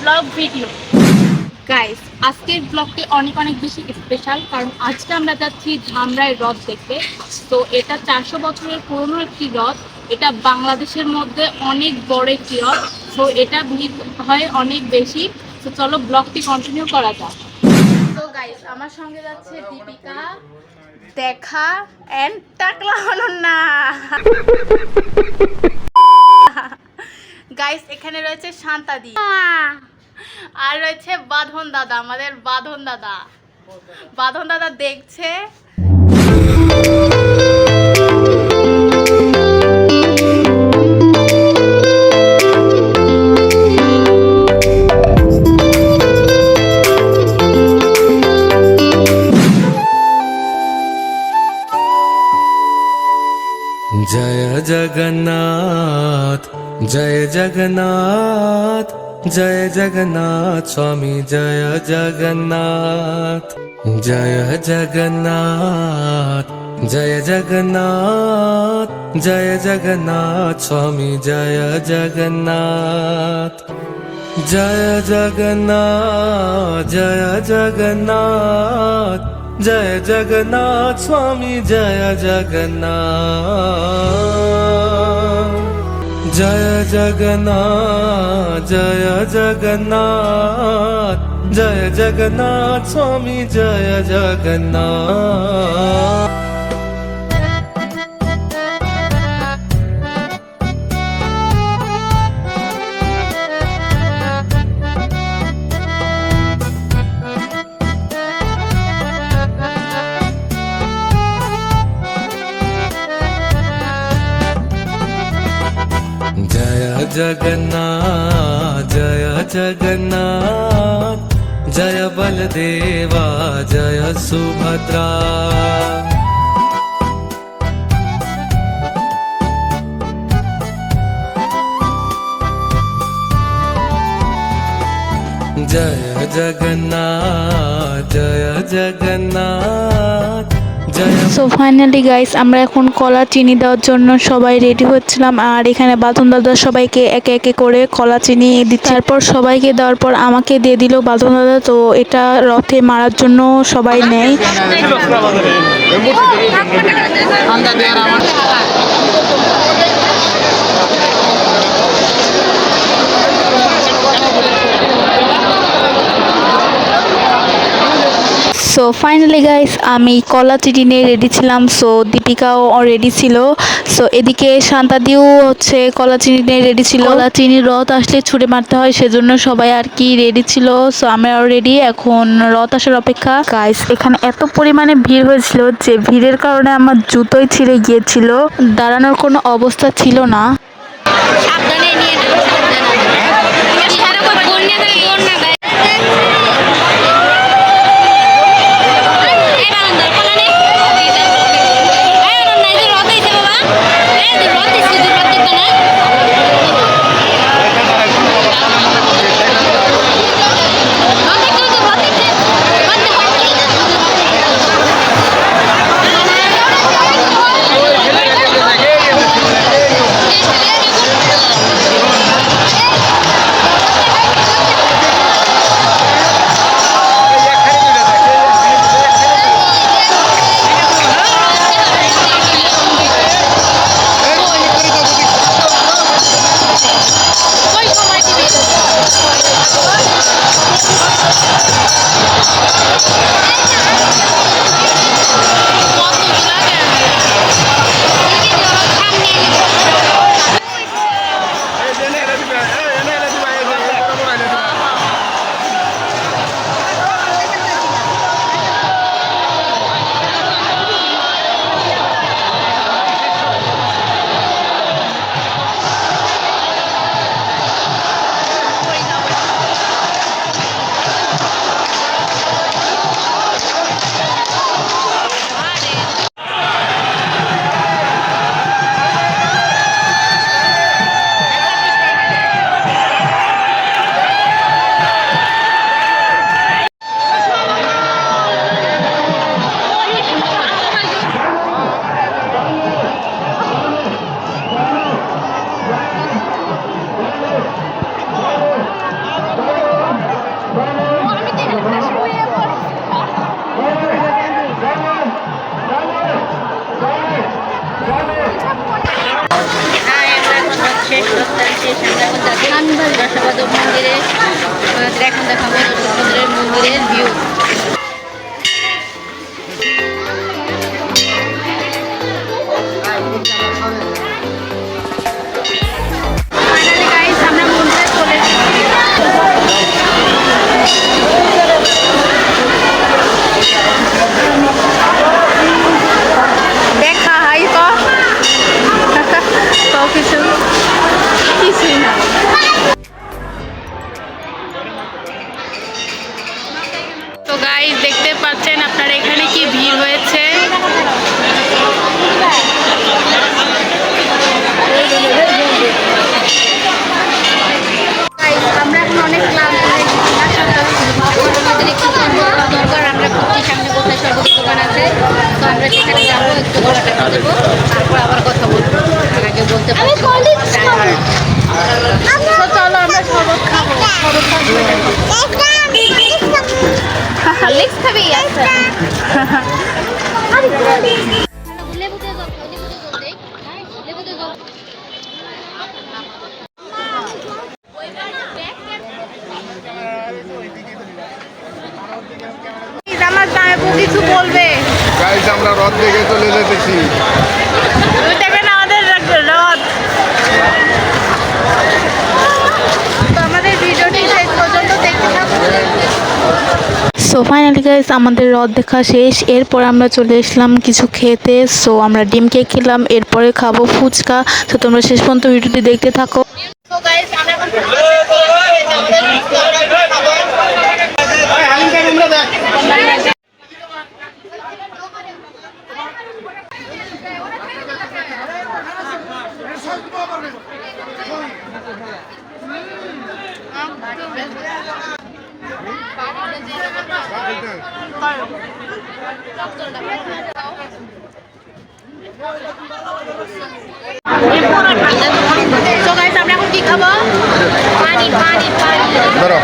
Blog video. Guys, আজকের ব্লগটি অনেক অনেক বেশি স্পেশাল, কারণ আজকে আমরা যাচ্ছি ধামরাই হ্রদ দেখতে। তো এটা 400 বছরের পুরনো একটি হ্রদ। এটা বাংলাদেশের মধ্যে অনেক বড় একটি হ্রদ। তো এটা ভিড় হয় অনেক বেশি। তো চলো ব্লগটি কন্টিনিউ করা যাক। তো গাইস, আমার সঙ্গে যাচ্ছে দীপিকা, দেখা এন্ড টাকলা না গাইস, এখানে রয়েছে শান্তাদি আর রয়েছে বাঁধন দাদা। আমাদের বাঁধন দাদা দেখছে। जय जगन्नाथ जय जगन्नाथ जय जगन्नाथ स्वामी जय जगन्नाथ जय जगन्नाथ जय जगन्नाथ जय जगन्नाथ स्वामी जय जगन्नाथ जय जगन्नाथ जय जगन्नाथ जय जगन्नाथ स्वामी जय जगन्नाथ जय जगन्नाथ जय जगन्नाथ जय जगन्नाथ स्वामी जय जगन्नाथ जय जगन्नाथ जय जगन्नाथ जय बलदेवा जय सुभद्रा जय जगन्नाथ जय जगन्नाथ সো ফাইনালি গাইস, আমরা এখন কলা চিনি দেওয়ার জন্য সবাই রেডি হচ্ছিলাম। আর এখানে বাঁধন দাদা সবাইকে একে একে করে কলা চিনি দিচ্ছে। তারপর সবাইকে দেওয়ার পর আমাকে দিয়ে দিল বাঁধন দাদা। তো এটা রথে মারার জন্য সবাই নেয়। সো ফাইনালি গাইস, আমি কলা চিনি নিয়ে রেডি ছিলাম। সো দীপিকাও রেডি ছিল। সো এদিকে শান্তাদিও হচ্ছে কলা চিনি নিয়ে রেডি ছিল। কলা চিনির রথ আসলে ছুঁড়ে মারতে হয়, সেজন্য সবাই আর কি রেডি ছিল। সো আমরাও রেডি, এখন রথ আসার অপেক্ষা। গাইস, এখানে এত পরিমাণে ভিড় হয়েছিল যে ভিড়ের কারণে আমার জুতোই ছিঁড়ে গিয়েছিল, দাঁড়ানোর কোনো অবস্থা ছিল না। সাবধানে নিয়ে তো গাইস দেখতে পাচ্ছেন আপনারা এখানে কি ভিড় হয়েছে। আমরা এখন অনেক ক্লান্ত হয়ে গেছি না, আমাদের একটু দরকার। আমরা খুঁজছি সামনে কোথায় সর্বোচ্চ দোকান আছে, তো আমরা সেখানে যাবো, একটু গলাটা দেবো, তারপর আবার কথা বলবো। আর আগে বলতে পারছি না। তো চলো আমরা শরবত খাবো। শরবত খাবো লেক্স খাবি? আচ্ছা লেবুতে জল, লেবুতে জল। আমার জামাইপু কিছু বলবে। গাইস আমরা রথ দেখে চলে যেতেছি। তুমি দেখবেন আমাদের রথ। তো আমাদের ভিডিওটি শেষ পর্যন্ত দেখতে থাকুন। সো ফাইনালি গাইস আমাদের রথ দেখা শেষ। এরপর আমরা চলে আসলাম কিছু খেতে। সো আমরা ডিম কেক খেলাম, এরপরে খাবো ফুচকা। তো তোমরা শেষ পর্যন্ত ভিডিওটি দেখতে থাকো। তো গাইস আমরা এখন আমরা এখন কি খাবো? পানি পানি পানি। ধরো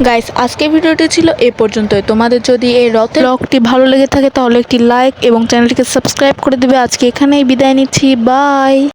গাইস আজকে ভিডিওটি ছিল এই পর্যন্তই। তোমাদের যদি এই রথের ব্লগটি ভালো লেগে থাকে তাহলে একটি লাইক এবং চ্যানেলটিকে সাবস্ক্রাইব করে দিবে। আজকে এখানেই বিদায় নিচ্ছি, বাই।